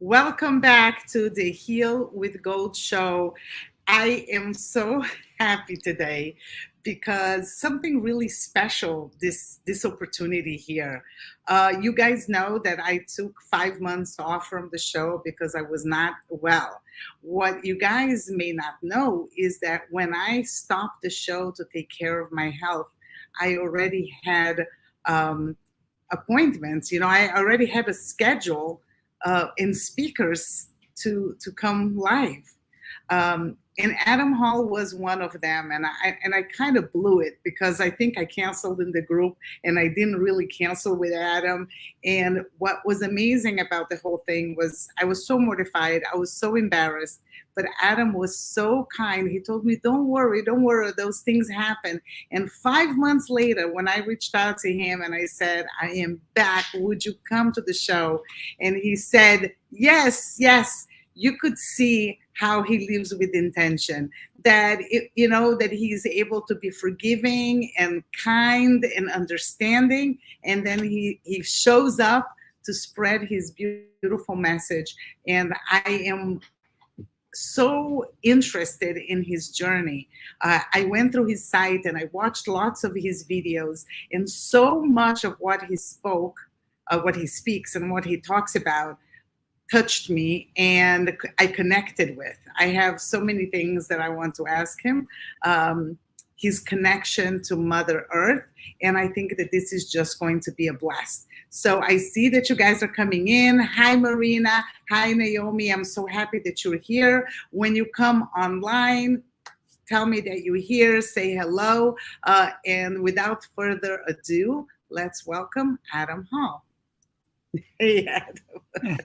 Welcome back to the Heal with Gold show. I am so happy today because something really special this opportunity here. You guys know that I took 5 months off from the show because I was not well. What you guys may not know is that when I stopped the show to take care of my health, I already had um, appointments. I already had a schedule in speakers to come live. And Adam Hall was one of them, and I kind of blew it because I think I canceled in the group, and I didn't really cancel with Adam. And what was amazing about the whole thing was I was so mortified, I was so embarrassed, but Adam was so kind. He told me, don't worry, those things happen." And 5 months later, when I reached out to him and I said, "I am back, would you come to the show?" And he said, "Yes, yes." You could see how he lives with intention, that that he's able to be forgiving and kind and understanding, and then he shows up to spread his beautiful message. And I am so interested in his journey. I went through his site and I watched lots of his videos, and so much of what he speaks and what he talks about touched me, and I connected with. I have so many things that I want to ask him. His connection to Mother Earth, and I think that this is just going to be a blast. So I see that you guys are coming in. Hi, Marina. Hi, Naomi. I'm so happy that you're here. When you come online, tell me that you're here. Say hello. And without further ado, let's welcome Adam Hall. Hey, Adam.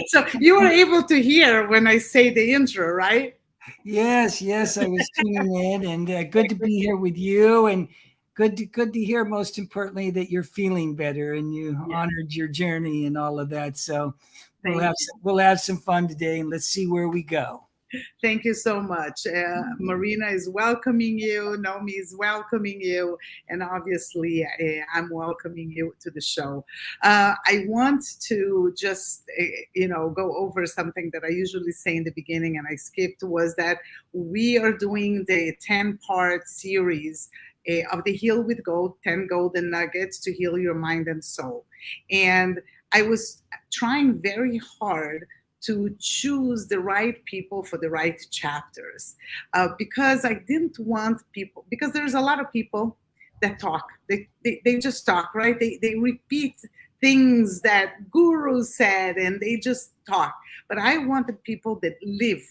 So you were able to hear when I say the intro, right? Yes, I was tuning in, and good to be here with you, and good to hear. Most importantly, that you're feeling better and you Yeah. honored your journey and all of that. So we'll Thank have you. we'll have some fun today, and let's see where we go. Thank you so much. Marina is welcoming you. Naomi is welcoming you. And obviously, I'm welcoming you to the show. I want to just, go over something that I usually say in the beginning and I skipped, was that we are doing the 10-part series of the Heal with Gold, 10 Golden Nuggets to heal your mind and soul. And I was trying very hard to choose the right people for the right chapters, because I didn't want people, because there's a lot of people that talk. They just talk, right? They repeat things that gurus said and they just talk. But I wanted people that live,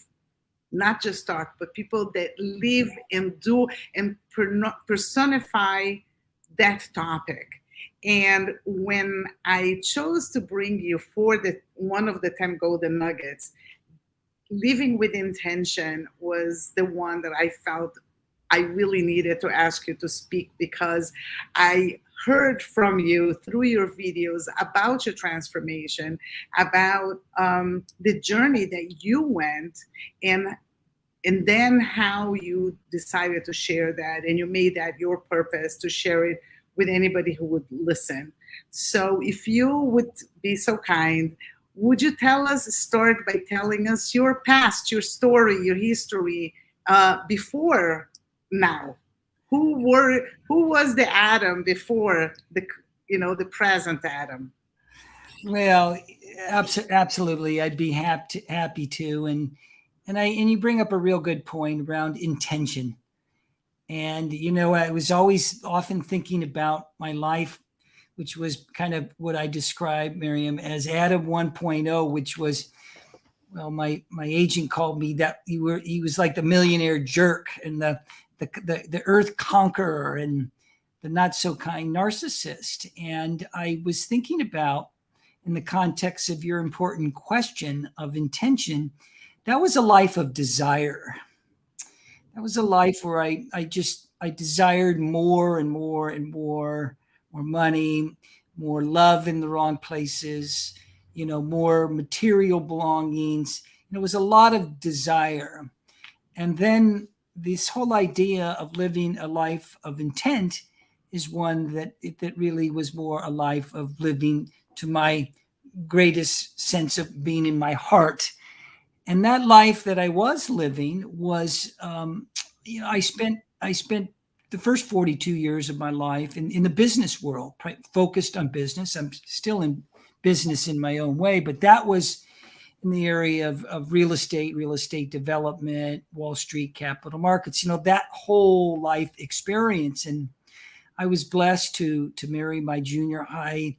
not just talk, but people that live and do and personify that topic. And when I chose to bring you for the one of the 10 golden nuggets, living with intention was the one that I felt I really needed to ask you to speak, because I heard from you through your videos about your transformation, about the journey that you went, and then how you decided to share that, and you made that your purpose to share it with anybody who would listen. So if you would be so kind, would you start by telling us your past, your story, your history, before now? Who was the Adam before the present Adam? Well, absolutely, I'd be happy to, and you bring up a real good point around intention. And I was always often thinking about my life, which was kind of what I described, Miriam, as Adam 1.0, which was, well, my agent called me that he was like the millionaire jerk and the earth conqueror and the not so kind narcissist. And I was thinking about, in the context of your important question of intention, that was a life of desire. That was a life where I desired more and more and more money, more love in the wrong places, more material belongings. It was a lot of desire. And then this whole idea of living a life of intent is one that really was more a life of living to my greatest sense of being in my heart. And that life that I was living was, I spent the first 42 years of my life in the business world, focused on business. I'm still in business in my own way, but that was in the area of real estate development, Wall Street, capital markets, that whole life experience. And I was blessed to marry my junior high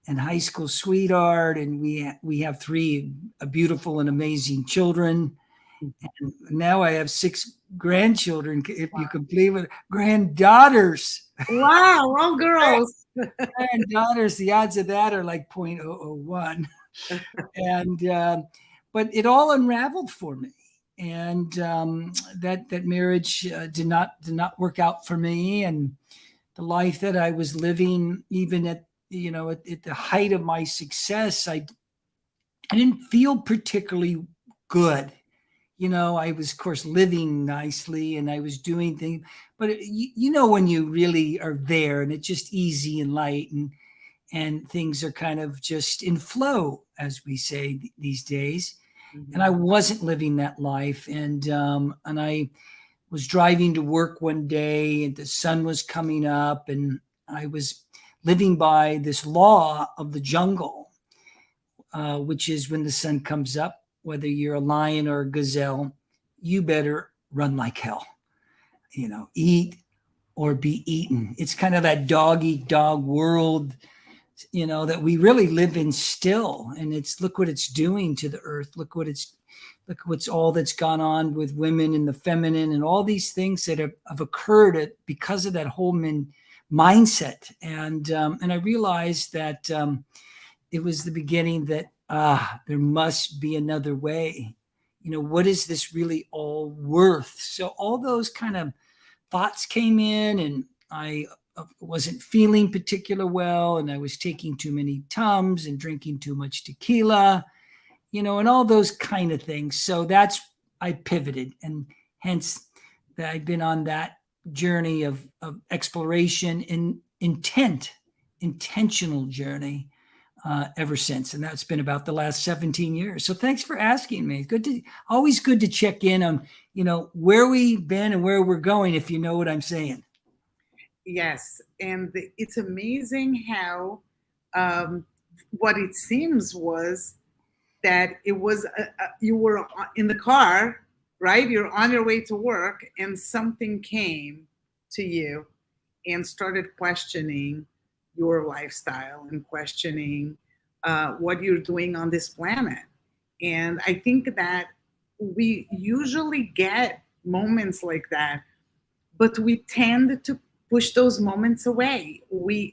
and high school sweetheart, and we have three beautiful and amazing children. And now I have six grandchildren, if you can believe it, granddaughters. Wow, all girls. Granddaughters, the odds of that are like 0.001. And but it all unraveled for me, and that marriage did not work out for me, and the life that I was living, even at the height of my success, I didn't feel particularly good. I was, of course, living nicely and I was doing things, but when you really are there and it's just easy and light, and things are kind of just in flow, as we say these days. And I Mhm. wasn't living that life, and I was driving to work one day, and the sun was coming up, and I was living by this law of the jungle, which is when the sun comes up, whether you're a lion or a gazelle, you better run like hell. Eat or be eaten. It's kind of that dog eat dog world, that we really live in still. And look what it's doing to the earth. Look what's all that's gone on with women and the feminine and all these things that have occurred because of that whole mindset. And I realized that it was the beginning that there must be another way. What is this really all worth? So all those kind of thoughts came in, and I wasn't feeling particular well, and I was taking too many Tums and drinking too much tequila, and all those kind of things. So I pivoted, and hence that I've been on that journey of exploration and intentional journey ever since. And that's been about the last 17 years. So thanks for asking me. Always good to check in on, where we've been and where we're going, if you know what I'm saying. Yes, and it's amazing how um, what it seems was that it was you were in the car, right? You're on your way to work, and something came to you and started questioning your lifestyle and questioning what you're doing on this planet. And I think that we usually get moments like that, but we tend to push those moments away.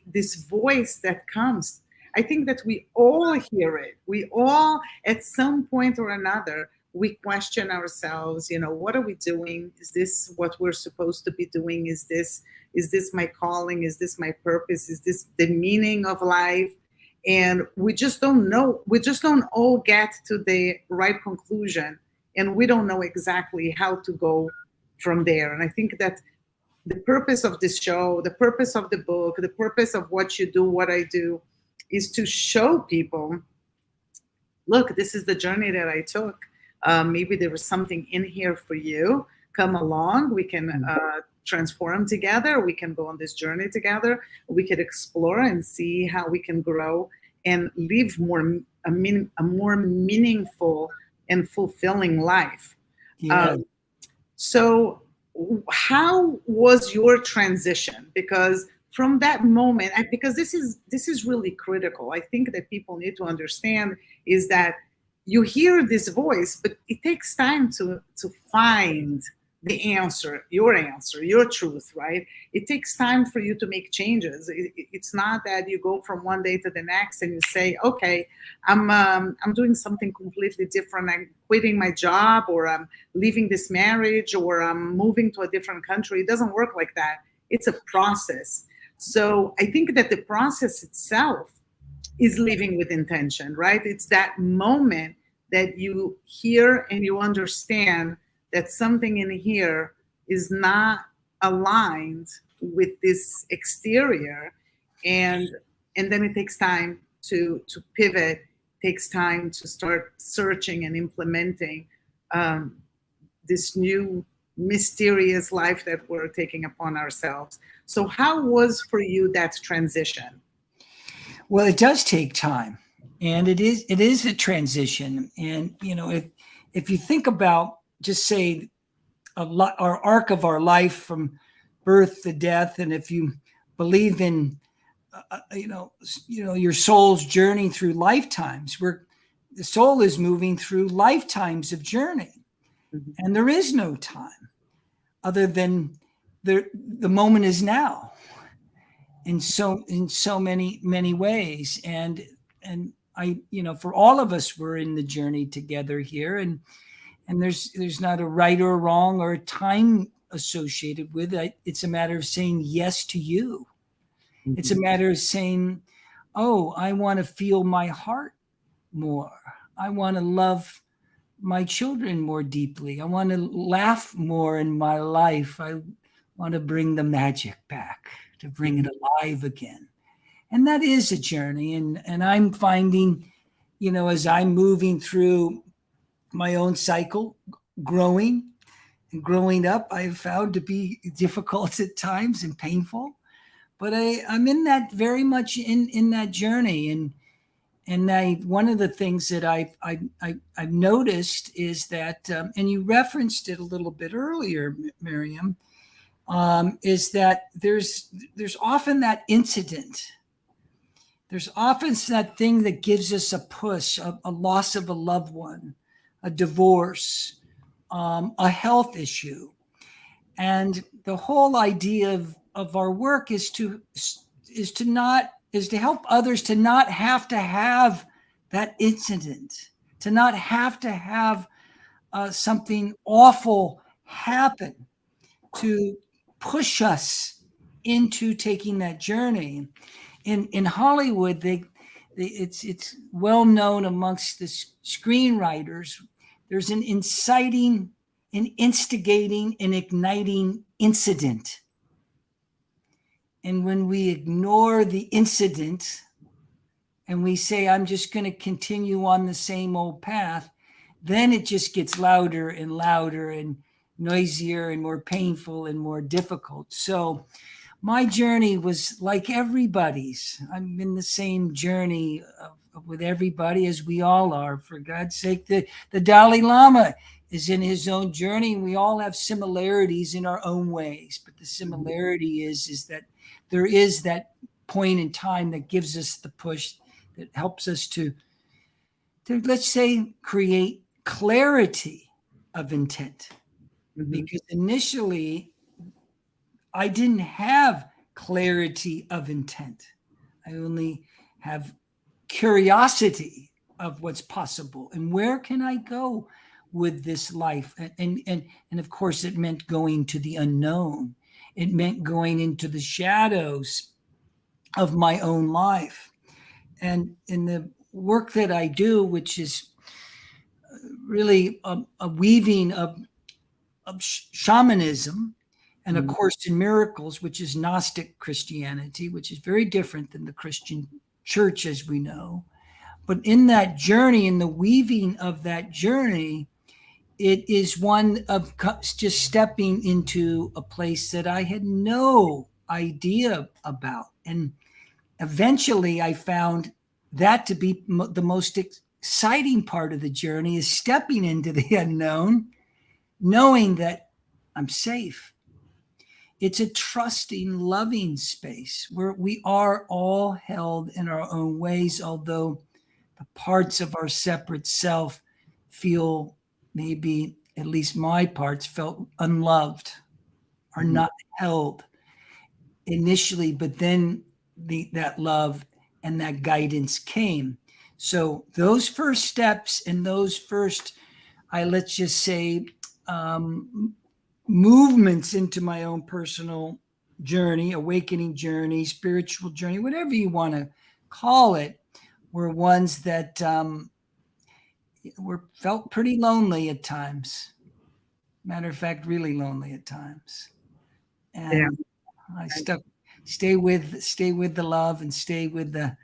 This voice that comes, I think that we all hear it. We all, at some point or another, we question ourselves. What are we doing? Is this what we're supposed to be doing? Is this my calling? Is this my purpose? Is this the meaning of life? And we just don't know. We just don't all get to the right conclusion, and we don't know exactly how to go from there. And I think that the purpose of this show, the purpose of the book, the purpose of what you do, what I do, is to show people, look, this is the journey that I took. Maybe there was something in here for you. Come along. We can transform together. We can go on this journey together. We could explore and see how we can grow and live a more meaningful and fulfilling life. Yeah. Um, so, how was your transition? Because from that moment, because this is really critical. I think that people need to understand is that you hear this voice, but it takes time to find the answer, your truth, right? It takes time for you to make changes. It's not that you go from one day to the next and you say, okay, I'm doing something completely different. I'm quitting my job, or I'm leaving this marriage, or I'm moving to a different country. It doesn't work like that. It's a process. So I think that the process itself is living with intention, right? It's that moment that you hear and you understand that something in here is not aligned with this exterior, and and then it takes time to pivot takes time to start searching and implementing um, this new mysterious life that we're taking upon ourselves. So, how was for you that transition? Well, it does take time, and it is a transition. And if you think about, just say, our arc of our life from birth to death, and if you believe in your soul's journey through lifetimes, where the soul is moving through lifetimes of journey, Mhm. and there is no time other than the moment is now, in so many ways. And I, for all of us, we're in the journey together here, and there's not a right or wrong or a time associated with it. It's a matter of saying yes to you. It's a Mhm. matter of saying, oh, I want to feel my heart more. I want to love my children more deeply. I want to laugh more in my life. I want to bring the magic back, to bring it alive again. And that is a journey. And I'm finding, as I'm moving through my own cycle, growing and growing up, I've found to be difficult at times and painful. But I'm in that, very much in that journey. And one of the things that I've noticed is that, and you referenced it a little bit earlier, Miriam, is that there's often that incident. There's often that thing that gives us a push, a loss of a loved one, a divorce, a health issue. And the whole idea of our work is to help others to not have that incident, to not have something awful happen, to push us into taking that journey. In Hollywood, it's well known amongst the screenwriters. There's an inciting, an instigating, an igniting incident. And when we ignore the incident and we say, I'm just going to continue on the same old path, then it just gets louder and louder and noisier and more painful and more difficult. So my journey was like everybody's. I'm in the same journey with everybody, as we all are. For God's sake, the Dalai Lama is in his own journey. We all have similarities in our own ways, but the similarity is that there is that point in time that gives us the push, that helps us to, let's say, create clarity of intent. Mhm. Because initially I didn't have clarity of intent. I only have curiosity of what's possible and where can I go with this life. And of course, it meant going to the unknown. It meant going into the shadows of my own life. And in the work that I do, which is really a weaving of shamanism and A Mhm. Course in Miracles, which is Gnostic Christianity, which is very different than the Christian church as we know. But in that journey, in the weaving of that journey, it is one of just stepping into a place that I had no idea about. And eventually I found that to be the most exciting part of the journey, is stepping into the unknown, knowing that I'm safe. It's a trusting, loving space where we are all held in our own ways, although the parts of our separate self feel, maybe at least my parts felt unloved, are Mhm. not held initially, but then that love and that guidance came. So those first steps and those first, let's just say, um, movements into my own personal journey, awakening journey, spiritual journey, whatever you want to call it, were ones that were felt pretty lonely at times. Matter of fact, really lonely at times. Yeah. And I stay with the love and stay with the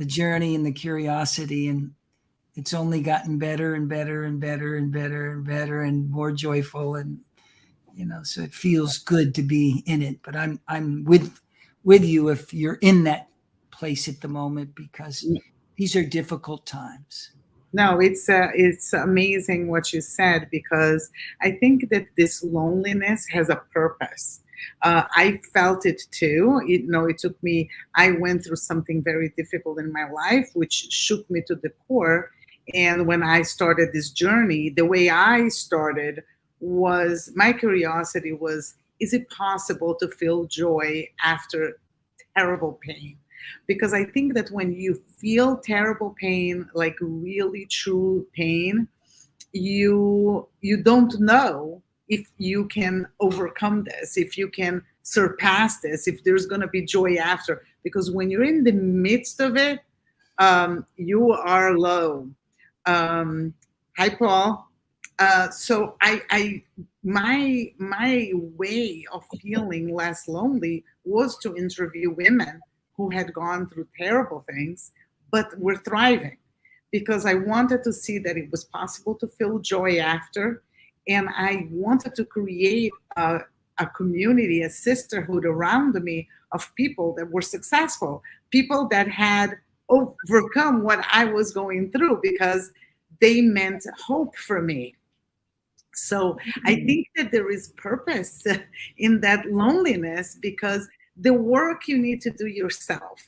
journey and the curiosity. And it's only gotten better and better and better and better and better and more joyful, and so it feels good to be in it. But I'm with you if you're in that place at the moment, because these are difficult times. No, it's amazing what you said, because I think that this loneliness has a purpose. I felt it too. It took me. I went through something very difficult in my life, which shook me to the core. And when I started this journey, the way I started was, my curiosity was: is it possible to feel joy after terrible pain? Because I think that when you feel terrible pain, like really true pain, you don't know if you can overcome this, if you can surpass this, if there's going to be joy after. Because when you're in the midst of it, you are low. Hi, Paul. So my way of feeling less lonely was to interview women who had gone through terrible things but were thriving, because I wanted to see that it was possible to feel joy after. And I wanted to create a community, a sisterhood around me of people that were successful, people that had overcome what I was going through, because they meant hope for me. So I think that there is purpose in that loneliness, because the work you need to do yourself,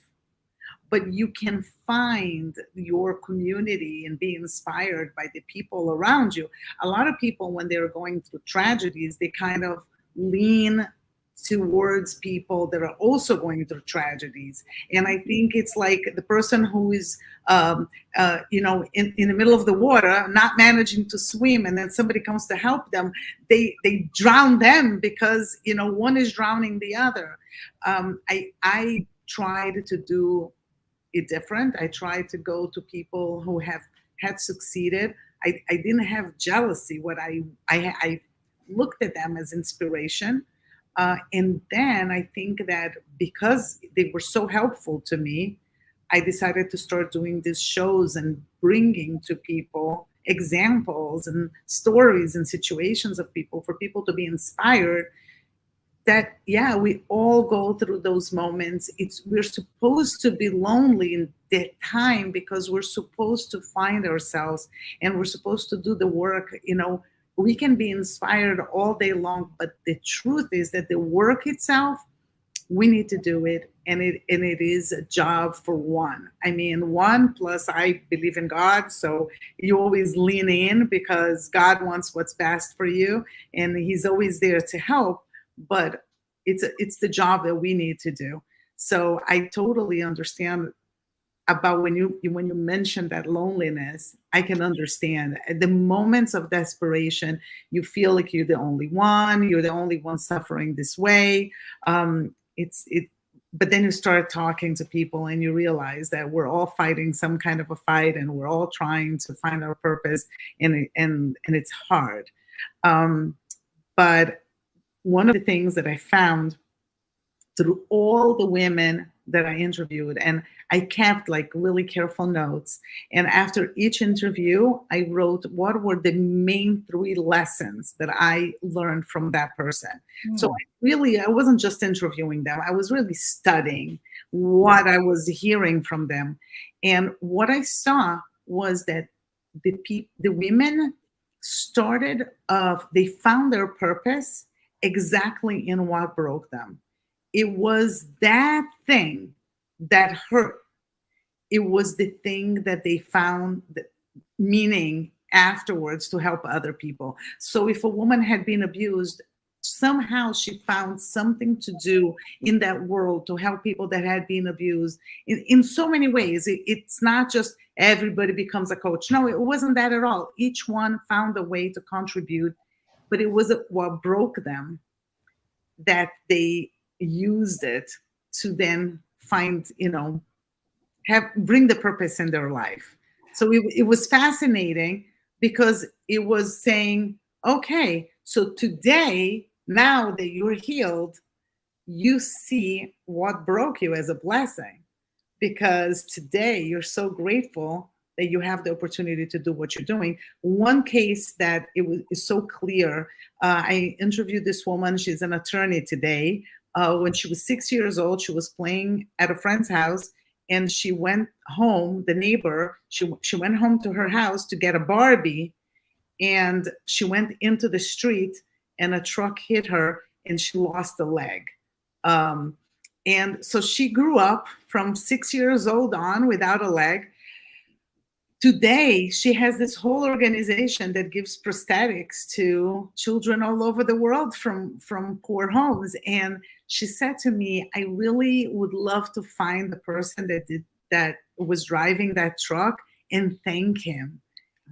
but you can find your community and be inspired by the people around you. A lot of people, when they're going through tragedies, they kind of lean towards people that are also going through tragedies. And I think it's like the person who is, in the middle of the water, not managing to swim, and then somebody comes to help them. They drown them, because one is drowning the other. I tried to do it different. I tried to go to people who have had succeeded. I didn't have jealousy. I looked at them as inspiration. And then I think that because they were so helpful to me, I decided to start doing these shows and bringing to people examples and stories and situations of people, for people to be inspired that, yeah, we all go through those moments. We're supposed to be lonely in that time, because we're supposed to find ourselves, and we're supposed to do the work. We can be inspired all day long, but the truth is that the work itself, we need to do it. And it is a job for one. I mean, one, plus I believe in God, so you always lean in, because God wants what's best for you, and He's always there to help. But it's the job that we need to do. So I totally understand about when you mention that loneliness. I can understand at the moments of desperation. You feel like you're the only one suffering this way. It's but then you start talking to people, and you realize that we're all fighting some kind of a fight, and we're all trying to find our purpose, and it's hard. But one of the things that I found through all the women that I interviewed, and I kept like really careful notes. And after each interview, I wrote what were the main three lessons that I learned from that person. So I wasn't just interviewing them, I was really studying what I was hearing from them. And what I saw was that the women started they found their purpose exactly in what broke them. It was that thing that hurt. It was the thing that they found meaning afterwards to help other people. So if a woman had been abused, somehow she found something to do in that world to help people that had been abused in so many ways. It's not just everybody becomes a coach. No, it wasn't that at all. Each one found a way to contribute, but it was what broke them that they used it to then find, bring the purpose in their life. So it was fascinating, because it was saying, okay, so today, now that you're healed, you see what broke you as a blessing, because today you're so grateful that you have the opportunity to do what you're doing. One case that is so clear, I interviewed this woman. She's an attorney today. When she was 6 years old, she was playing at a friend's house, and she went home. The neighbor, she went home to her house to get a Barbie, and she went into the street, and a truck hit her, and she lost a leg. Um, and so she grew up from 6 years old on without a leg. Today, she has this whole organization that gives prosthetics to children all over the world from poor homes. And she said to me, I really would love to find the person that was driving that truck and thank him.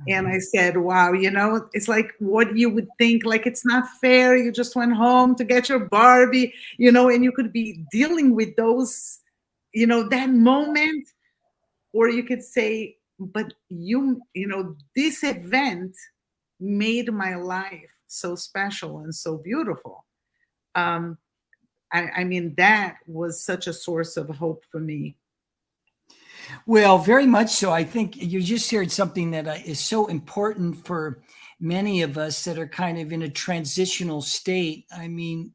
And I said, wow, it's like what you would think, like, it's not fair. You just went home to get your Barbie, and you could be dealing with those, that moment. Or you could say, but this event made my life so special and so beautiful. Um, I mean, that was such a source of hope for me. Well, very much so. I think you just shared something that is so important for many of us that are kind of in a transitional state. I mean,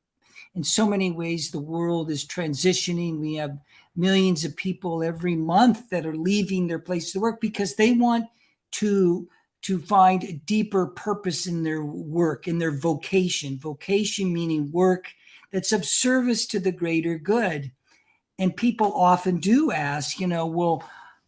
in so many ways, the world is transitioning. We have millions of people every month that are leaving their place to work because they want to find a deeper purpose in their work, in their vocation. Vocation meaning work that's of service to the greater good. And people often do ask, well,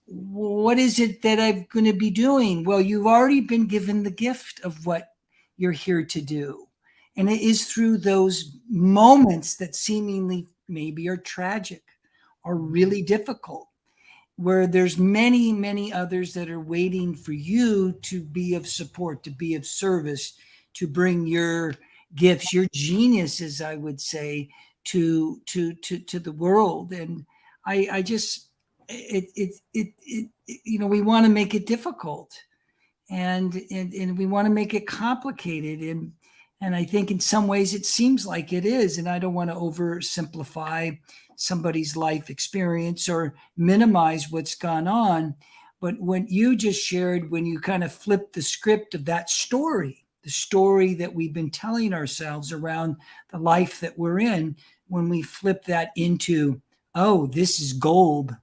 what is it that I'm going to be doing? Well, you've already been given the gift of what you're here to do. And it is through those moments that seemingly maybe are tragic or really difficult, where there's many, many others that are waiting for you to be of support, to be of service, to bring your gifts, your geniuses, I would say, to the world. And I just we want to make it difficult, and we want to make it complicated, and I think in some ways it seems like it is. And I don't want to oversimplify somebody's life experience or minimize what's gone on. But when you just shared, when you kind of flipped the script of that story, the story that we've been telling ourselves around the life that we're in, when we flip that into, oh, this is gold,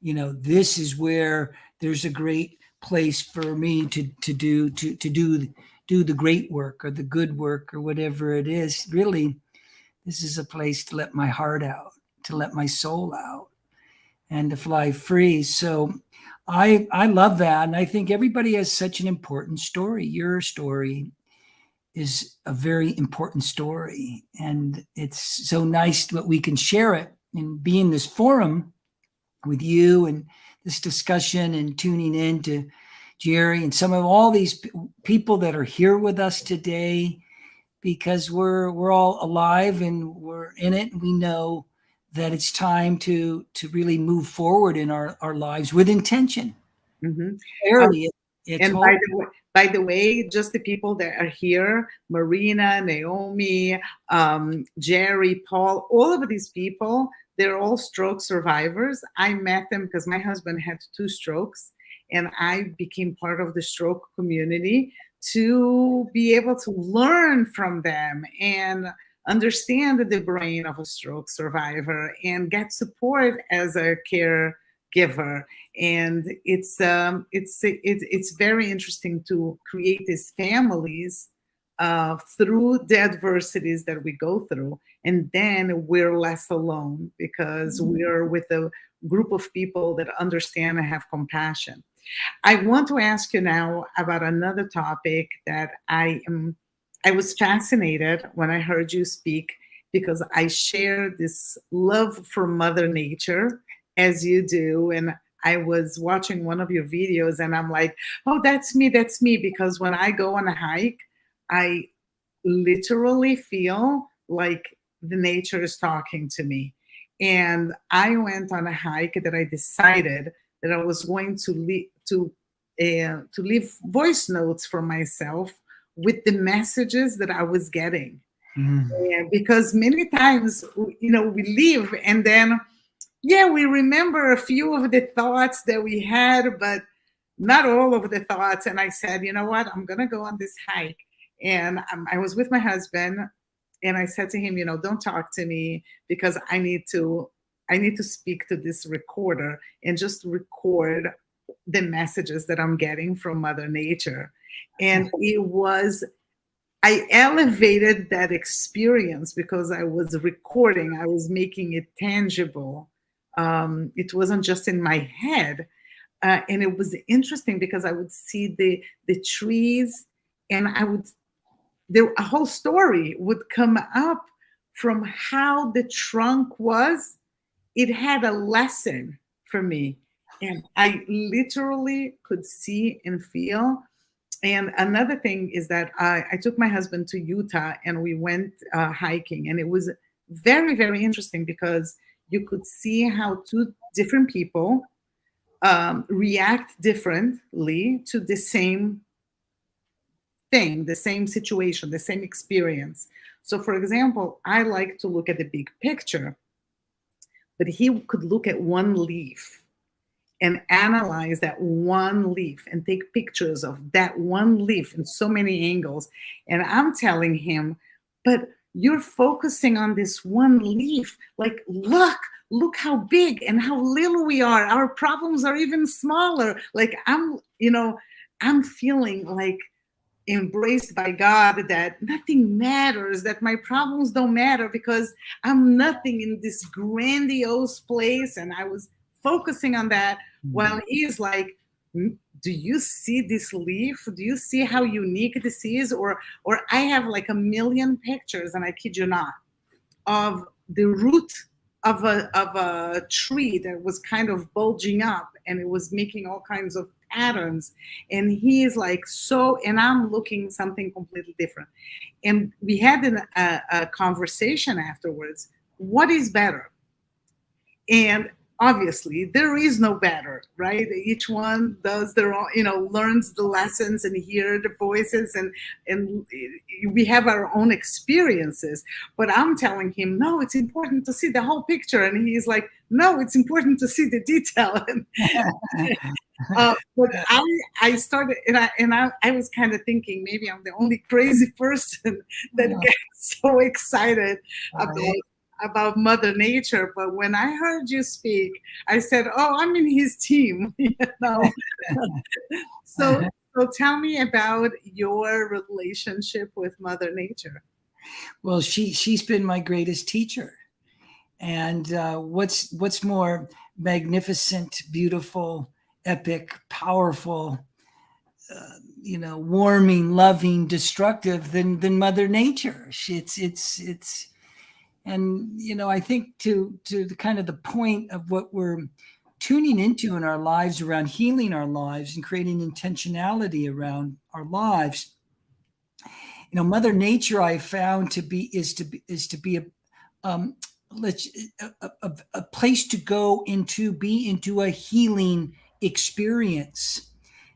this is where there's a great place for me to do the great work or the good work or whatever it is. Really, this is a place to let my heart out, to let my soul out, and to fly free. So I love that. And I think everybody has such an important story. Your story is a very important story. And it's so nice that we can share it and be in this forum with you and this discussion and tuning in to Jerry and some of all these people that are here with us today, because we're all alive and we're in it. And we know that it's time to really move forward in our lives with intention. Mm-hmm. Clarity. And by the way, just the people that are here, Marina, Naomi, Jerry, Paul, all of these people, they're all stroke survivors. I met them because my husband had 2 strokes, and I became part of the stroke community to be able to learn from them and understand the brain of a stroke survivor and get support as a caregiver. And it's very interesting to create these families through the adversities that we go through, and then we're less alone because we're with a group of people that understand and have compassion. I want to ask you now about another topic that I was fascinated when I heard you speak, because I share this love for Mother Nature as you do. And I was watching one of your videos and I'm like, oh, that's me, because when I go on a hike, I literally feel like the nature is talking to me. And I went on a hike that I decided that I was going to leave voice notes for myself with the messages that I was getting. And because many times, we leave and then, yeah, we remember a few of the thoughts that we had, but not all of the thoughts. And I said, you know what? I'm going to go on this hike. And I was with my husband, and I said to him, don't talk to me because I need to speak to this recorder and just record the messages that I'm getting from Mother Nature. And I elevated that experience because I was recording, I was making it tangible. It wasn't just in my head. And it was interesting because I would see the trees, and a whole story would come up from how the trunk was. It had a lesson for me, and I literally could see and feel. And another thing is that I took my husband to Utah, and we went hiking, and it was very, very interesting because you could see how two different people react differently to the same thing, the same situation, the same experience. So, for example, I like to look at the big picture, but he could look at one leaf and analyze that one leaf and take pictures of that one leaf in so many angles. And I'm telling him, but you're focusing on this one leaf. Like, look how big and how little we are. Our problems are even smaller. Like, I'm feeling like embraced by God, that nothing matters, that my problems don't matter because I'm nothing in this grandiose place. And I was focusing on that while he's like, do you see this leaf? Do you see how unique this is? Or I have like a million pictures, and I kid you not, of the root of a tree that was kind of bulging up, and it was making all kinds of patterns. And he is like, so, and I'm looking something completely different. And we had a conversation afterwards. What is better? And obviously there is no better, right? Each one does their own, learns the lessons and hear the voices, and we have our own experiences. But I'm telling him, no, it's important to see the whole picture, and he's like, no, it's important to see the detail. But I started, and I was kind of thinking maybe I'm the only crazy person that gets so excited about Mother Nature. But when I heard you speak, I said, "Oh, I'm in his team." So, so tell me about your relationship with Mother Nature. Well, she's been my greatest teacher. And what's more magnificent, beautiful, epic, powerful, warming, loving, destructive than Mother Nature? It's and I think to the kind of the point of what we're tuning into in our lives around healing our lives and creating intentionality around our lives. Mother Nature I found is to be a let's a place to go be into a healing experience.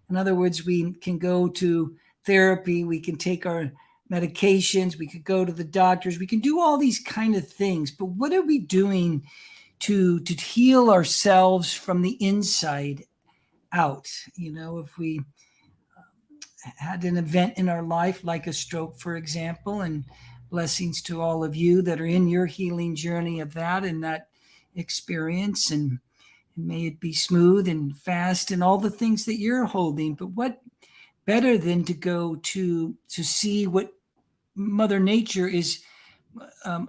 In other words, we can go to therapy, we can take our medications, we could go to the doctors, we can do all these kind of things. But what are we doing to heal ourselves from the inside out? If we had an event in our life like a stroke, for example, and blessings to all of you that are in your healing journey of that and that experience, and may it be smooth and fast and all the things that you're holding. But what better than to go to see what Mother Nature is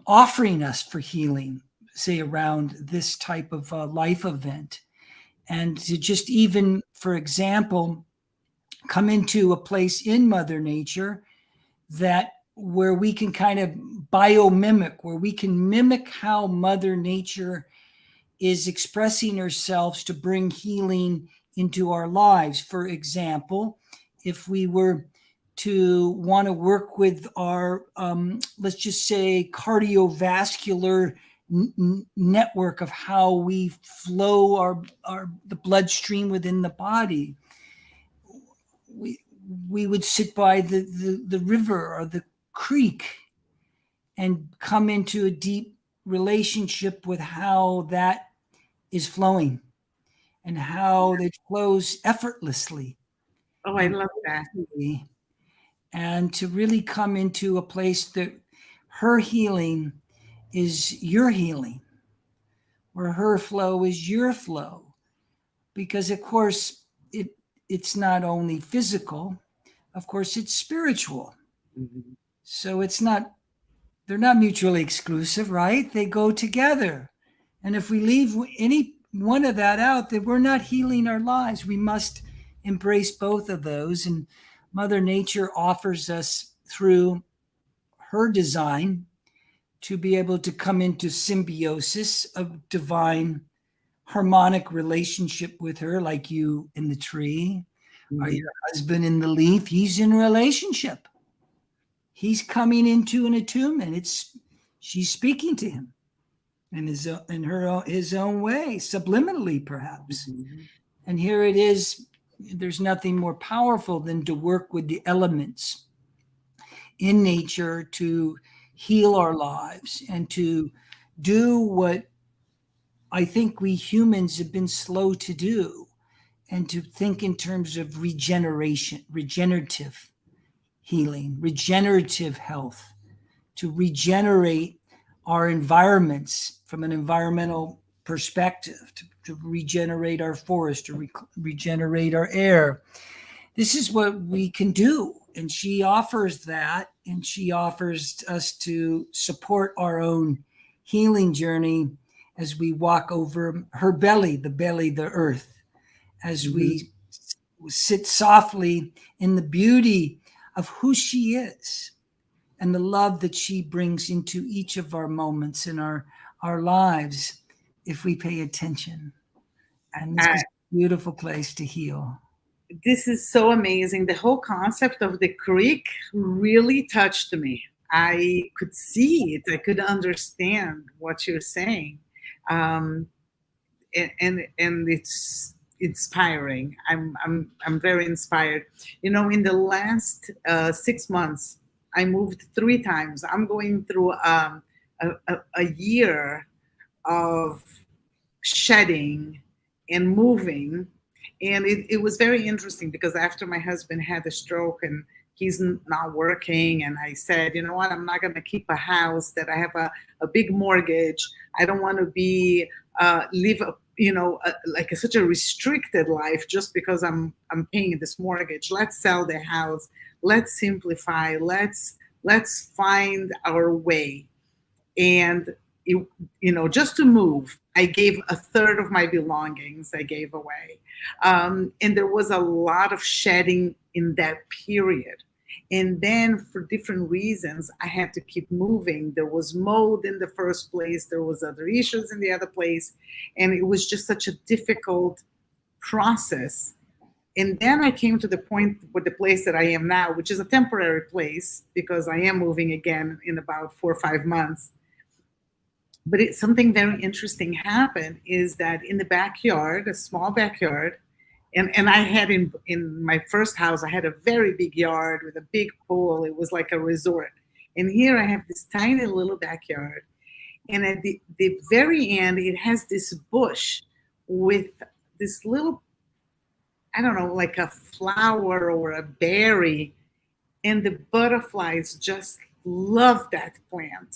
offering us for healing, say around this type of life event, and to just even, for example, come into a place in Mother Nature that where we can kind of biomimic, where we can mimic how Mother Nature is expressing herself to bring healing into our lives. For example, if we were to want to work with our, let's just say, cardiovascular network of how we flow the bloodstream within the body, we would sit by the river or the creek and come into a deep relationship with how that is flowing and how it flows effortlessly Oh, I and love that. gracefully, and to really come into a place that her healing is your healing, where her flow is your flow. Because of course it's not only physical, of course it's spiritual. Mhm. So it's not, they're not mutually exclusive, right? They go together. And if we leave any one of that out, then we're not healing our lives. We must embrace both of those. And Mother Nature offers us through her design to be able to come into symbiosis of divine harmonic relationship with her, like you in the tree or Mhm. your husband in the leaf. He's in a relationship. He's coming into an attunement. It's she's speaking to him in his own way, subliminally perhaps. Mhm. And here it is. There's nothing more powerful than to work with the elements in nature to heal our lives and to do what I think we humans have been slow to do, and to think in terms of regeneration, regenerative healing, regenerative health, to regenerate our environments from an environmental perspective, to regenerate our forest, to regenerate our air. This is what we can do. And she offers that, and she offers us to support our own healing journey as we walk over her belly, the earth, as Mhm. we sit softly in the beauty of who she is and the love that she brings into each of our moments in our lives if we pay attention. And this I, is a beautiful place to heal. this is so amazing. The whole concept of the creek really touched me. I could see it. I could understand what you're saying, um, and it's inspiring. I'm very inspired. You know, in the last 6 months, I moved 3 times. I'm going through a year of shedding and moving. And it was very interesting because after my husband had a stroke and he's not working, and I said, you know what, I'm not going to keep a house that I have a big mortgage. I don't want to be live a, like such a restricted life just because I'm paying this mortgage. Let's sell the house. Let's simplify. Let's find our way. And it, just to move, I gave a third of my belongings. I gave away, and there was a lot of shedding in that period. And then for different reasons I had to keep moving. There was mold in the first place, there was other issues in the other place, and it was just such a difficult process. And then I came to the point with the place that I am now, which is a temporary place because I am moving again in about 4 or 5 months. But something very interesting happened is that in the backyard, a small backyard, and I had in my first house, I had a very big yard with a big pool. It was like a resort. And here I have this tiny little backyard. And at the very end, it has this bush with this little, I don't know, like a flower or a berry. And the butterflies just love that plant,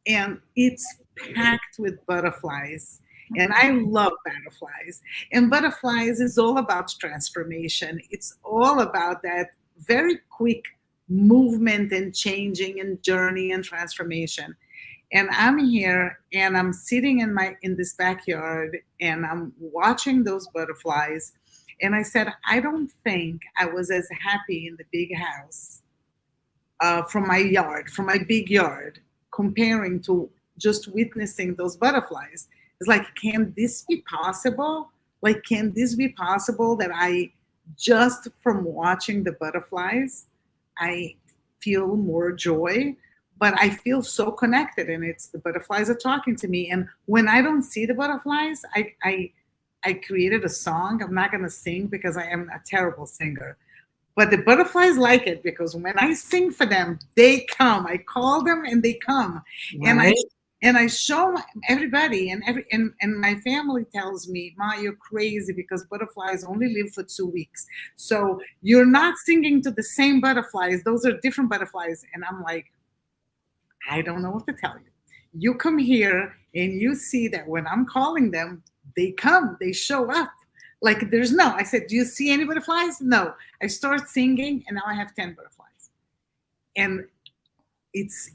and it's packed with butterflies. And I love butterflies. And butterflies is all about transformation. It's all about that very quick movement and changing and journey and transformation. And I'm here and I'm sitting in this backyard and I'm watching those butterflies. And I said, I don't think I was as happy in the big house, from my yard, from my big yard, comparing to just witnessing those butterflies. It's like, can this be possible? Like, can this be possible that I just from watching the butterflies, I feel more joy, but I feel so connected, and it's the butterflies are talking to me. And when I don't see the butterflies, I created a song. I'm not going to sing because I am a terrible singer, but the butterflies like it because when I sing for them, they come. I call them and they come. And I Right? And I show everybody, and and my family tells me, "Ma, you're crazy because butterflies only live for 2 weeks. So you're not singing to the same butterflies. Those are different butterflies." And I'm like, I don't know what to tell you. You come here and you see that when I'm calling them, they come, they show up. Like there's no. I said, "Do you see any butterflies?" No. I start singing, and now I have 10 butterflies. And it's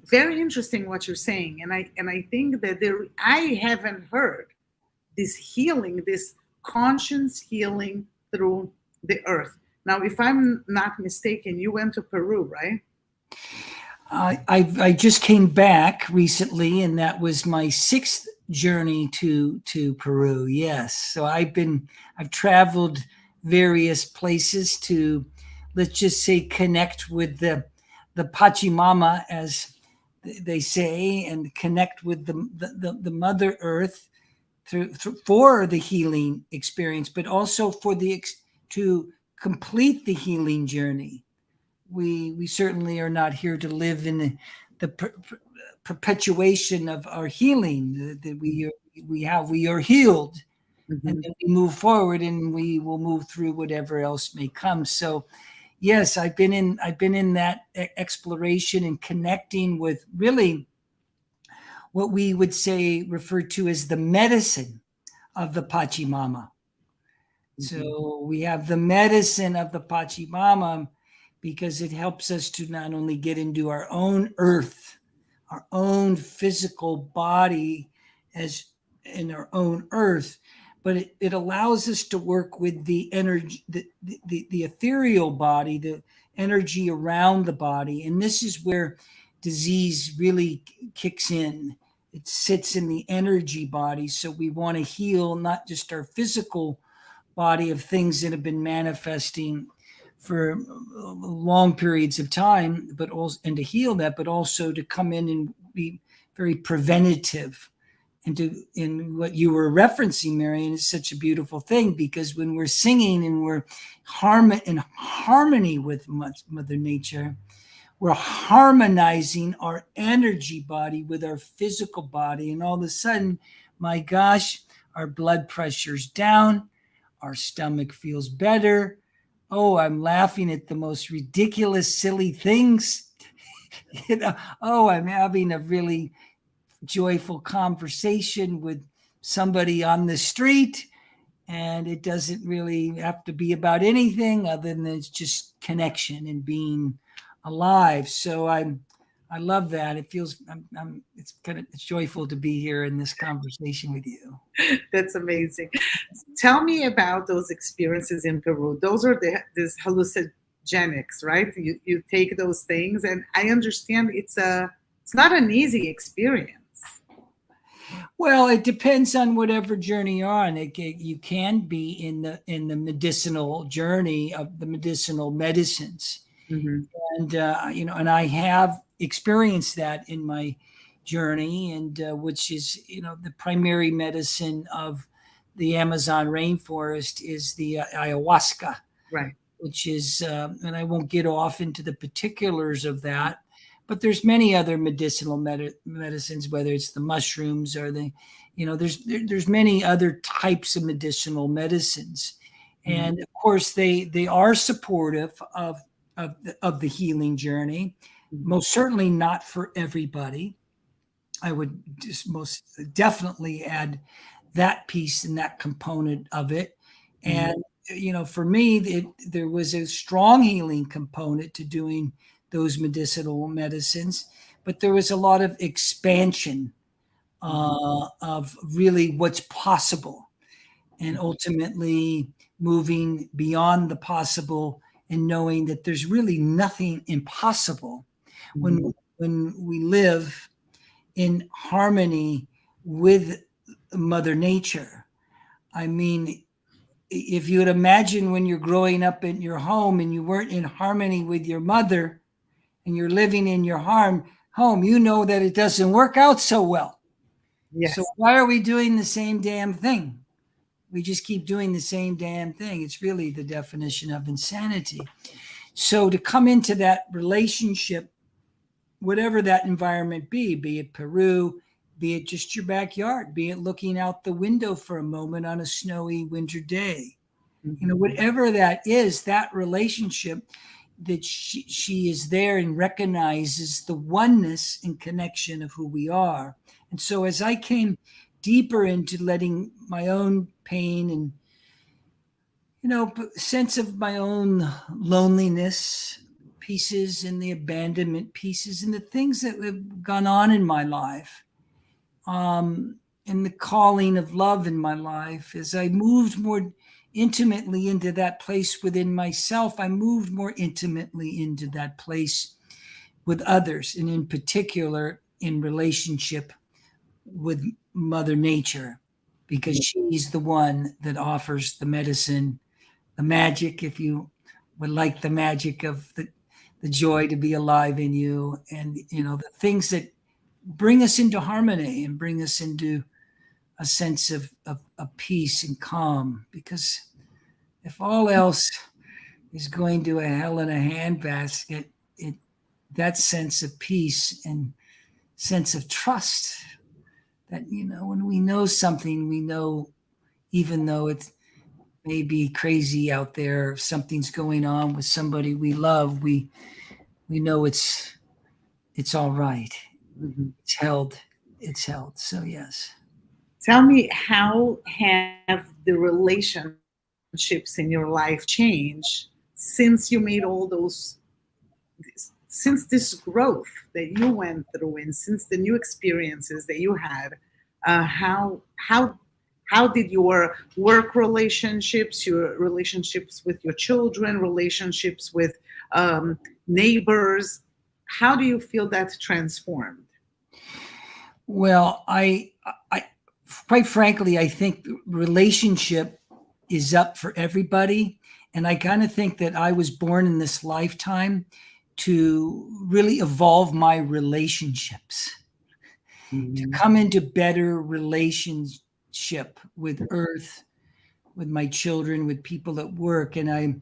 very interesting what you're saying, and I think that there I haven't heard this healing, this conscious healing through the earth. Now, if I'm not mistaken, you went to Peru, right? I just came back recently, and that was my sixth journey to Peru. Yes, so I've traveled various places to, let's just say, connect with the Pachi Mama, as they say, and connect with the Mother Earth for the healing experience, but also for to complete the healing journey. We certainly are not here to live in the perpetuation of our healing. That we are healed, and Mm-hmm. then we move forward, and we will move through whatever else may come. So yes, I've been in that exploration and connecting with really what we would say referred to as the medicine of the Pachamama. Mm-hmm. So we have the medicine of the Pachamama because it helps us to not only get into our own earth, our own physical body as in our own earth, but it allows us to work with the energy, the ethereal body, the energy around the body. And this is where disease really kicks in. It sits in the energy body. So we want to heal not just our physical body of things that have been manifesting for long periods of time, but also and to heal that, but also to come in and be very preventative. And to in what you were referencing, Marion, is such a beautiful thing because when we're singing and we're in harmony with Mother Nature, we're harmonizing our energy body with our physical body, and all of a sudden, my gosh, our blood pressure's down, our stomach feels better. Oh, I'm laughing at the most ridiculous, silly things. Oh, I'm having a really joyful conversation with somebody on the street, and it doesn't really have to be about anything other than it's just connection and being alive. So I love that. It feels it's joyful to be here in this conversation with you. That's amazing. Tell me about those experiences in Peru. Those are these hallucinogenics, right? You take those things, and I understand it's not an easy experience. Well, it depends on whatever journey you're on. You can be in the medicinal journey of the medicinal medicines, Mm-hmm. and and I have experienced that in my journey, and which is the primary medicine of the Amazon rainforest is the ayahuasca, Right. which is, and I won't get off into the particulars of that, but there's many other medicinal medicines, whether it's the mushrooms or there's many other types of medicinal medicines, Mm-hmm. and of course they are supportive of the healing journey. Mm-hmm. Most certainly not for everybody. I would just most definitely add that piece and that component of it. Mm-hmm. And, for me, there was a strong healing component to doing those medicinal medicines, but there was a lot of expansion Mm-hmm. of really what's possible and Mm-hmm. ultimately moving beyond the possible and knowing that there's really nothing impossible Mm-hmm. when we live in harmony with Mother Nature. I mean, if you would imagine when you're growing up in your home and you weren't in harmony with your mother and you're living in your home, you know that it doesn't work out so well. So Yes. why are we doing the same damn thing? We just keep doing the same damn thing. It's really the definition of insanity. So to come into that relationship, whatever that environment be it Peru, be it just your backyard, be it looking out the window for a moment on a snowy winter day. Mhm. Whatever that is, that relationship that she is there and recognizes the oneness and connection of who we are. And so as I came deeper into letting my own pain and sense of my own loneliness pieces and the abandonment pieces and the things that have gone on in my life, and the calling of love in my life, as I moved more intimately into that place within myself, I moved more intimately into that place with others, and in particular in relationship with Mother Nature, because she's the one that offers the medicine, the magic, if you would like the magic of the joy to be alive in you, and the things that bring us into harmony and bring us into a sense of peace and calm. Because if all else is going to a hell in a handbasket, it that sense of peace and sense of trust, that when we know something, we know, even though it may be crazy out there, if something's going on with somebody we love, we know it's all right. Mhm. It's held. It's held. So yes. Tell me, how have the relationships in your life changed since you made all since this growth that you went through, and since the new experiences that you had? How did your work relationships, your relationships with your children, relationships with neighbors, how do you feel that's transformed? Well, I quite frankly, I think relationship is up for everybody. And I kind of think that I was born in this lifetime to really evolve my relationships, to Mhm. come into better relationship with earth, with my children, with people at work. And I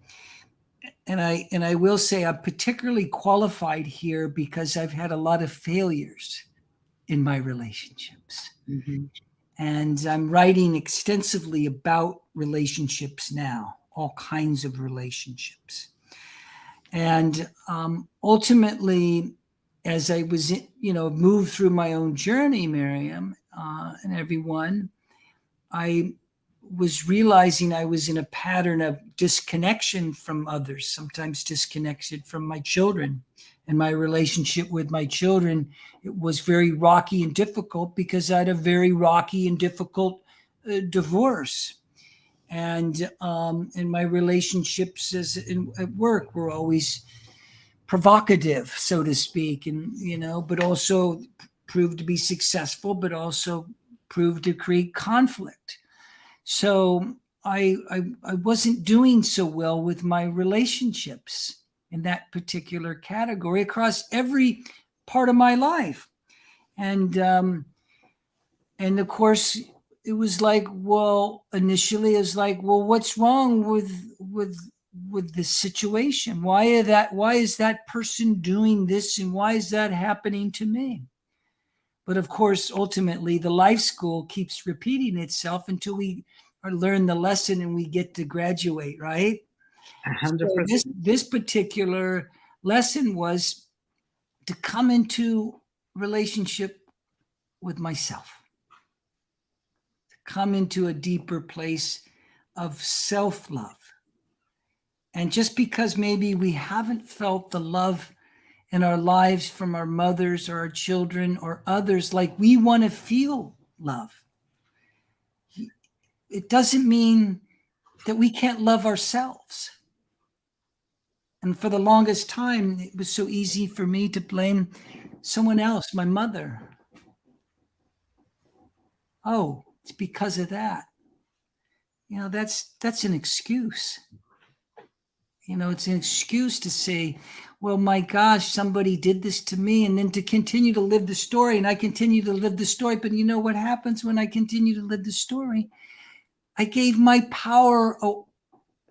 will say I'm particularly qualified here because I've had a lot of failures in my relationships. Mhm. And I'm writing extensively about relationships now, all kinds of relationships. And ultimately, as I was, moved through my own journey, Miriam, and everyone, I was realizing I was in a pattern of disconnection from others, sometimes disconnected from my children. And my relationship with my children, it was very rocky and difficult because I had a very rocky and difficult divorce. And my relationships at work were always provocative, so to speak, and but also proved to be successful, but also proved to create conflict. So I wasn't doing so well with my relationships in that particular category across every part of my life. And um, and of course it was like, well, initially it was like, well, what's wrong with this situation? Why is that person doing this, and why is that happening to me? But of course, ultimately, the life school keeps repeating itself until we learn the lesson and we get to graduate, right? A hundred So this percent. this particular lesson was to come into relationship with myself, to come into a deeper place of self-love. And just because maybe we haven't felt the love in our lives from our mothers or our children or others like we want to feel love, it doesn't mean that we can't love ourselves. And for the longest time, it was so easy for me to blame someone else, my mother. Oh, it's because of that. That's an excuse. It's an excuse to say, well, my gosh, somebody did this to me, and then to continue to live the story. And I continue to live the story. But you know what happens when I continue to live the story? I gave my power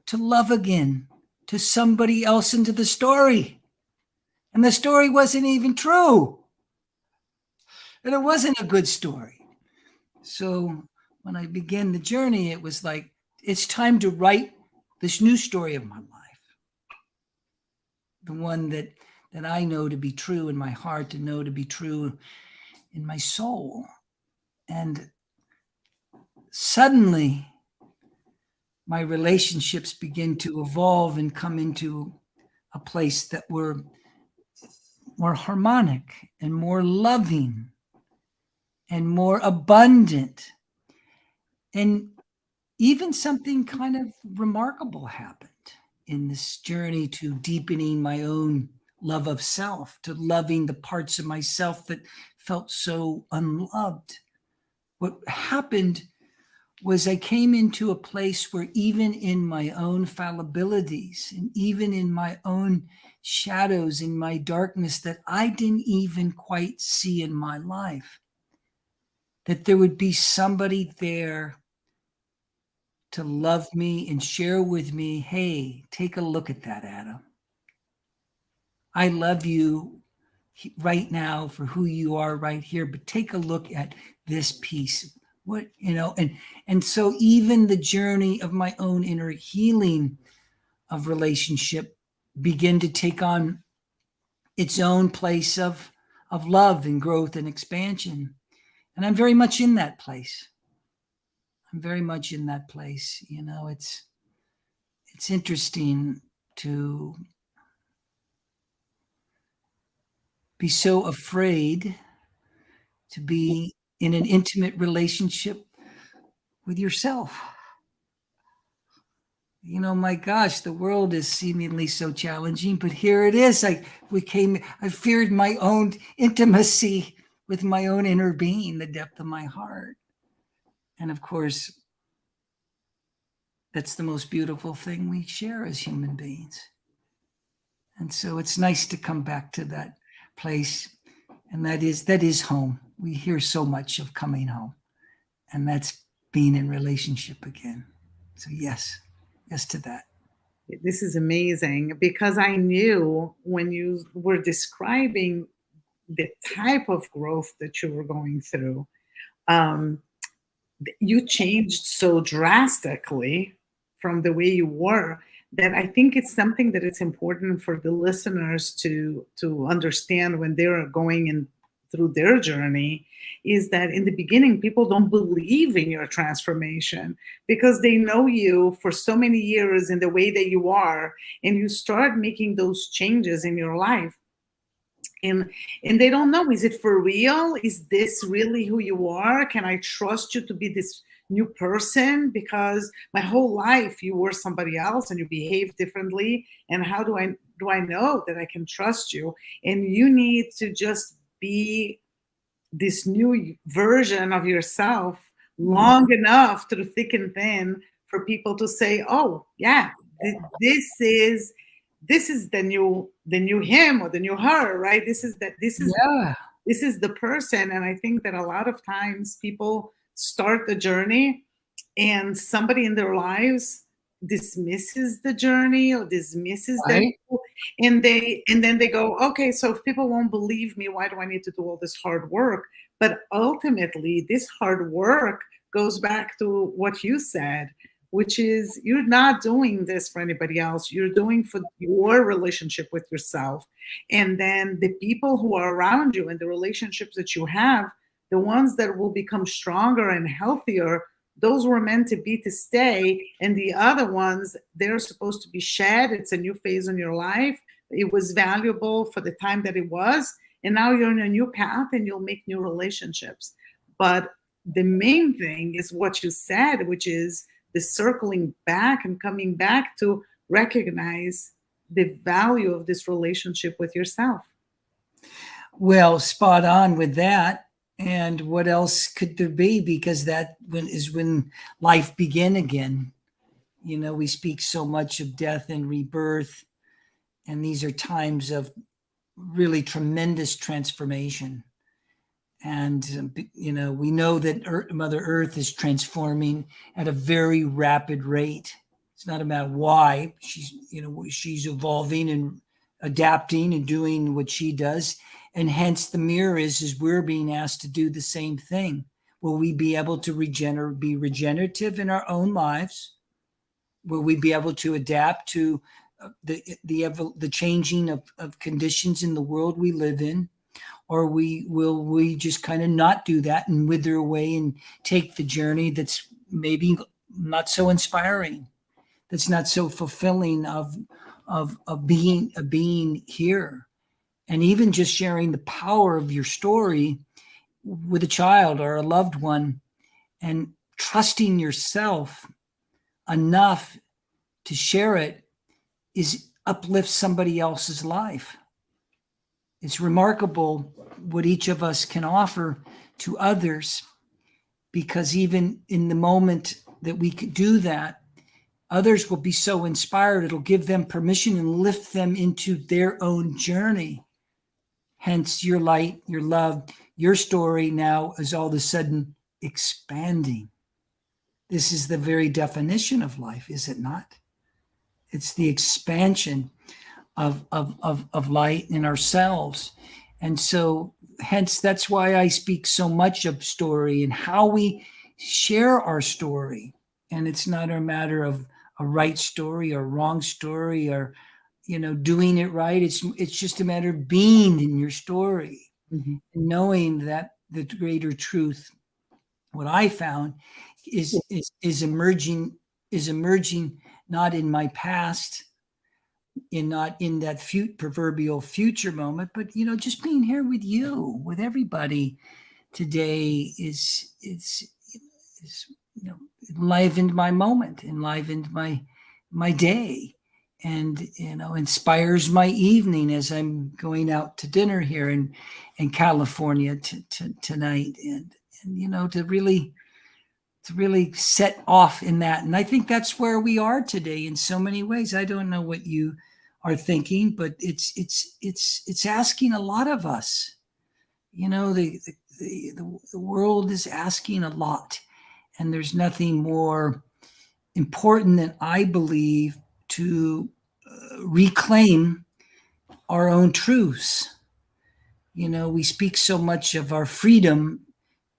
to love again to somebody else into the story. And the story wasn't even true. but it wasn't a good story. So when I began the journey, it was like, it's time to write this new story of my life. The one that I know to be true in my heart, to know to be true in my soul. And suddenly my relationships begin to evolve and come into a place that were more harmonic and more loving and more abundant. And even something kind of remarkable happened in this journey to deepening my own love of self, to loving the parts of myself that felt so unloved. What happened was I came into a place where even in my own fallibilities and even in my own shadows, in my darkness that I didn't even quite see in my life, that there would be somebody there to love me and share with me, hey, take a look at that, Adam. I love you right now for who you are right here, but take a look at this piece. What, and so even the journey of my own inner healing of relationship begin to take on its own place of love and growth and expansion. And I'm very much in that place. I'm very much in that place. It's interesting to be so afraid to be in an intimate relationship with yourself. My gosh, the world is seemingly so challenging, but here it is. I feared my own intimacy with my own inner being, the depth of my heart. And of course, that's the most beautiful thing we share as human beings. And so it's nice to come back to that place. And that is home. We hear so much of coming home. And that's being in relationship again. So yes to that. This is amazing because I knew when you were describing the type of growth that you were going through, um, you changed so drastically from the way you were that I think it's something that it's important for the listeners to understand when they're going in through their journey, is that in the beginning people don't believe in your transformation because they know you for so many years in the way that you are, and you start making those changes in your life, and they don't know, is it for real, is this really who you are, can I trust you to be this new person, because my whole life you were somebody else and you behave differently, and how do I know that I can trust you? And you need to just be this new version of yourself long enough through thick and thin for people to say, oh yeah, this is the new him or the new her, right? Yeah. This is the person. And I think that a lot of times people start the journey and somebody in their lives dismisses the journey or dismisses them, Right. and then they go, okay, so if people won't believe me, why do I need to do all this hard work? But ultimately this hard work goes back to what you said, which is you're not doing this for anybody else, you're doing for your relationship with yourself. And then the people who are around you and the relationships that you have, the ones that will become stronger and healthier, those were meant to be to stay. And the other ones, they're supposed to be shed. It's a new phase in your life. It was valuable for the time that it was, and now you're in a new path and you'll make new relationships. But the main thing is what you said, which is the circling back and coming back to recognize the value of this relationship with yourself. Well, spot on with that. And what else could there be? Because that is when life began again. We speak so much of death and rebirth, and these are times of really tremendous transformation. And we know that Mother Earth is transforming at a very rapid rate. It's not about why she's evolving and adapting and doing what she does. And hence the mirror is we're being asked to do the same thing. Will we be able to be regenerative in our own lives? Will we be able to adapt to the changing of conditions in the world we live in? Or will we just kind of not do that and wither away and take the journey that's maybe not so inspiring, that's not so fulfilling of being here, and even just sharing the power of your story with a child or a loved one, and trusting yourself enough to share it is uplift somebody else's life. It's remarkable what each of us can offer to others, because even in the moment that we could do that, others will be so inspired, it'll give them permission and lift them into their own journey. Hence, your light, your love, your story now is all of a sudden expanding. This is the very definition of life, is it not? It's the expansion of light in ourselves. And so, hence, that's why I speak so much of story and how we share our story. And it's not a matter of a right story or wrong story or, doing it right. It's just a matter of being in your story, Mm-hmm. knowing that the greater truth, what I found, is emerging not in my past, not in that proverbial future moment, but just being here with you, with everybody today is enlivened my moment, enlivened my day, and inspires my evening as I'm going out to dinner here in California tonight, and to really set off in that. And I think that's where we are today in so many ways. I don't know what you are thinking, but it's asking a lot of us. The world is asking a lot, and there's nothing more important than, I believe, to reclaim our own truths. We speak so much of our freedom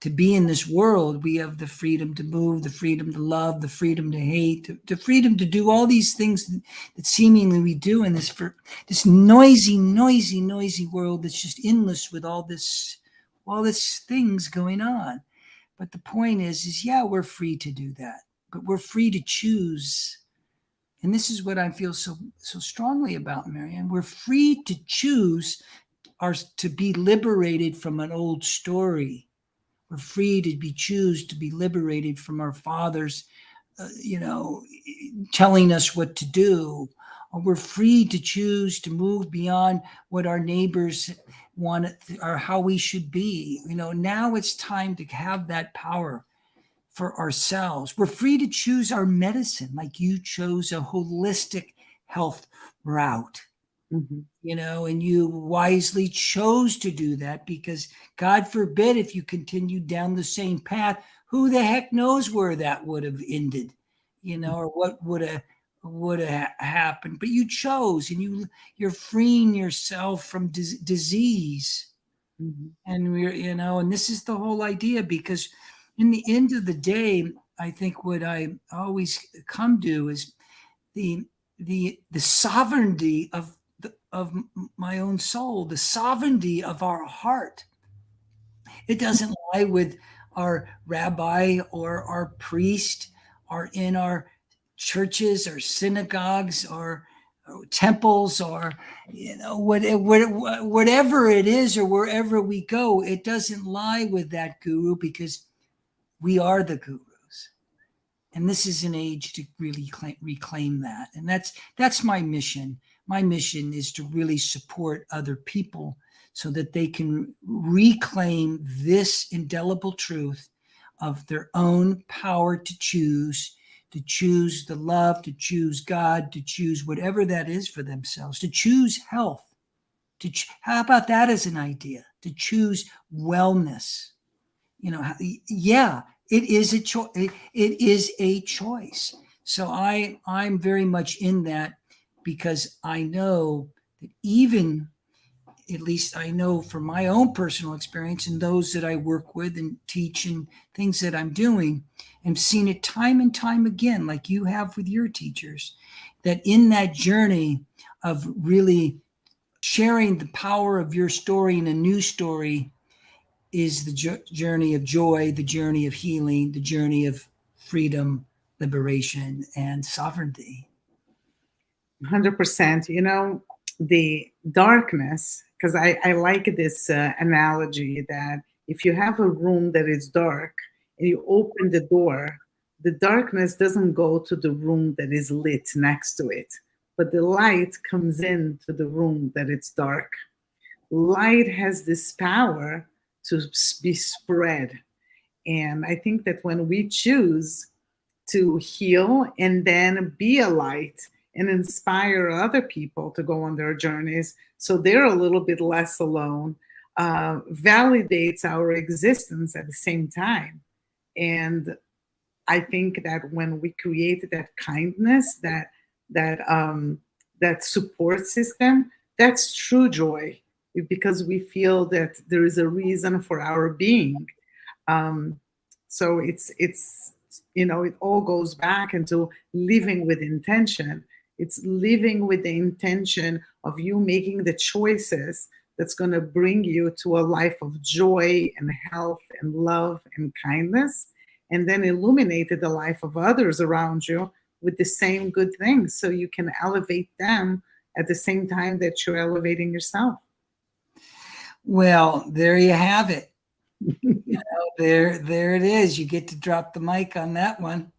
to be in this world. We have the freedom to move, the freedom to love, the freedom to hate, the freedom to do all these things that seemingly we do in this noisy world that's just endless with all this things going on. But the point is yeah, we're free to do that, but we're free to choose. And this is what I feel so strongly about, Marianne. We're free to choose to be liberated from an old story. We're free to choose to be liberated from our fathers, telling us what to do. Or we're free to choose to move beyond what our neighbors want or how we should be. Now it's time to have that power for ourselves. We're free to choose our medicine, like you chose a holistic health route. Mm-hmm. And you wisely chose to do that, because God forbid if you continued down the same path, who the heck knows where that would have ended, or what would have happened. But you chose, and you're freeing yourself from disease. Mm-hmm. And and this is the whole idea, because in the end of the day, I think what I always come to is the sovereignty of my own soul, the sovereignty of our heart. It doesn't lie with our rabbi or our priest or in our churches or synagogues or temples or whatever it is, or wherever we go. It doesn't lie with that guru, because we are the gurus. And this is an age to really reclaim that. And that's my mission. My mission is to really support other people so that they can reclaim this indelible truth of their own power to choose the love, to choose God, to choose whatever that is for themselves, to choose health. How about that as an idea? To choose wellness. Yeah, it is a choice. It is a choice. So I'm very much in that, because I know that even, at least I know from my own personal experience and those that I work with and teach and things that I'm doing, and seen it time and time again, like you have with your teachers, that in that journey of really sharing the power of your story in a new story is the journey of joy, the journey of healing, the journey of freedom, liberation, and sovereignty. 100%. You know, the darkness, because I like this analogy that if you have a room that is dark and you open the door, the darkness doesn't go to the room that is lit next to it, but the light comes into the room that it's dark. Light has this power to be spread. And I think that when we choose to heal and then be a light and inspire other people to go on their journeys so they're a little bit less alone, validates our existence at the same time. And I think that when we create that kindness, that that support system, that's true joy, because we feel that there is a reason for our being. um, so it's it all goes back into living with intention. It's living with the intention of you making the choices that's going to bring you to a life of joy and health and love and kindness, and then illuminated the life of others around you with the same good things so you can elevate them at the same time that you're elevating yourself. Well, there you have it. There it is. You get to drop the mic on that one.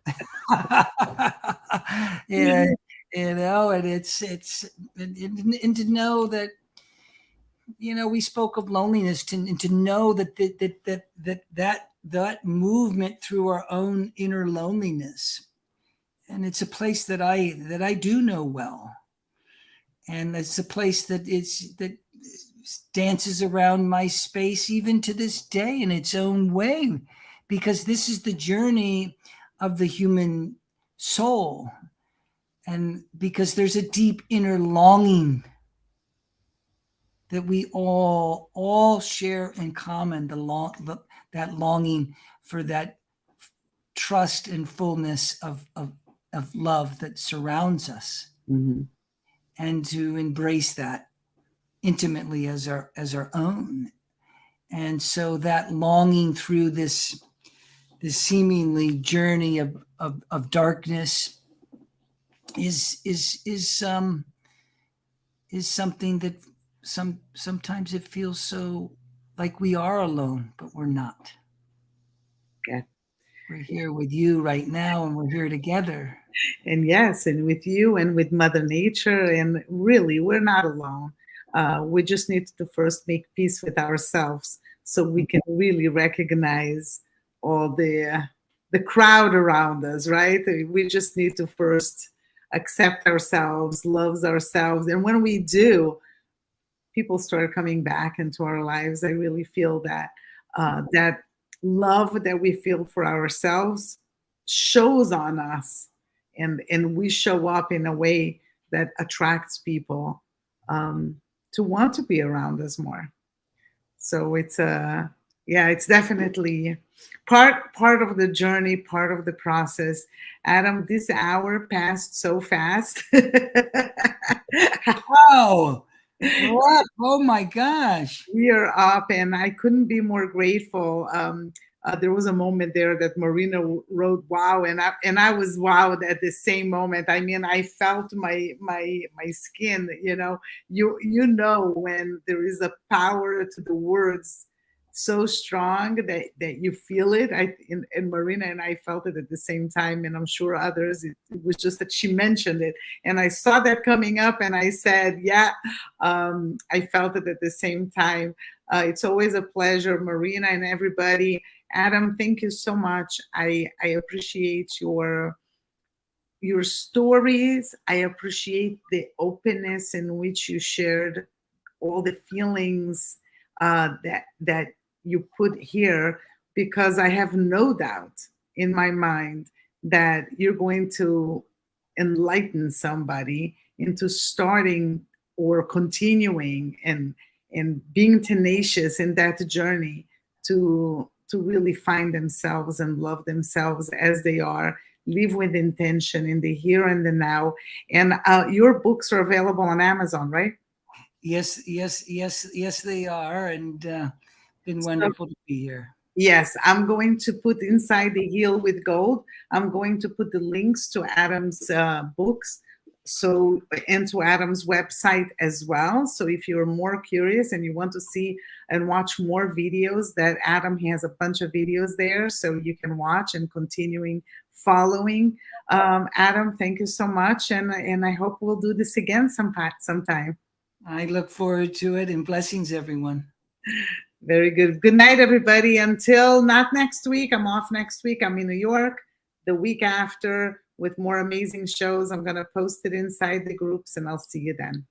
Yeah, and and to know that, we spoke of loneliness, and to know that movement through our own inner loneliness, and it's a place that I do know well, and it's a place that dances around my space even to this day in its own way, because this is the journey of the human soul, and because there's a deep inner longing that we all share in common, that longing for that trust and fullness of love that surrounds us, Mhm. and to embrace that intimately as our own. And so that longing through this seemingly journey of darkness is something that sometimes it feels so like we are alone, but we're not. Yeah. We're here with you right now, and we're here together. And yes, and with you and with Mother Nature, and really, we're not alone. We just need to first make peace with ourselves so we can really recognize all the crowd around us, right? We just need to first accept ourselves, love ourselves, and when we do, people start coming back into our lives. I really feel that that love that we feel for ourselves shows on us, and we show up in a way that attracts people to want to be around us more. So it's yeah, it's definitely part of the journey, part of the process. Adam, this hour passed so fast. Wow. What? Oh my gosh. We are up, and I couldn't be more grateful. There was a moment there that Marina wrote "wow," and I was wowed at the same moment. I mean, I felt my skin. You know when there is a power to the words so strong that you feel it. And Marina and I felt it at the same time, and I'm sure others. It was just that she mentioned it, and I saw that coming up, and I said, "Yeah." I felt it at the same time. It's always a pleasure, Marina and everybody. Adam, thank you so much. I appreciate your stories. I appreciate the openness in which you shared all the feelings that you put here, because I have no doubt in my mind that you're going to enlighten somebody into starting or continuing and being tenacious in that journey to really find themselves and love themselves as they are, live with intention in the here and the now. And your books are available on Amazon, right? Yes, yes, yes, yes, they are, and been So wonderful to be here. yes, I'm going to put inside the Heal with Gold. I'm going to put the links to Adam's books, so and to Adam's website as well. So if you're more curious and you want to see and watch more videos, that Adam has a bunch of videos there, so you can watch and continuing following. Adam, thank you so much, and I hope we'll do this again sometime. I look forward to it, and blessings, everyone. Very good. Good night, everybody. Until not next week. I'm off next week. I'm in New York. The week after with more amazing shows. I'm going to post it inside the groups and I'll see you then.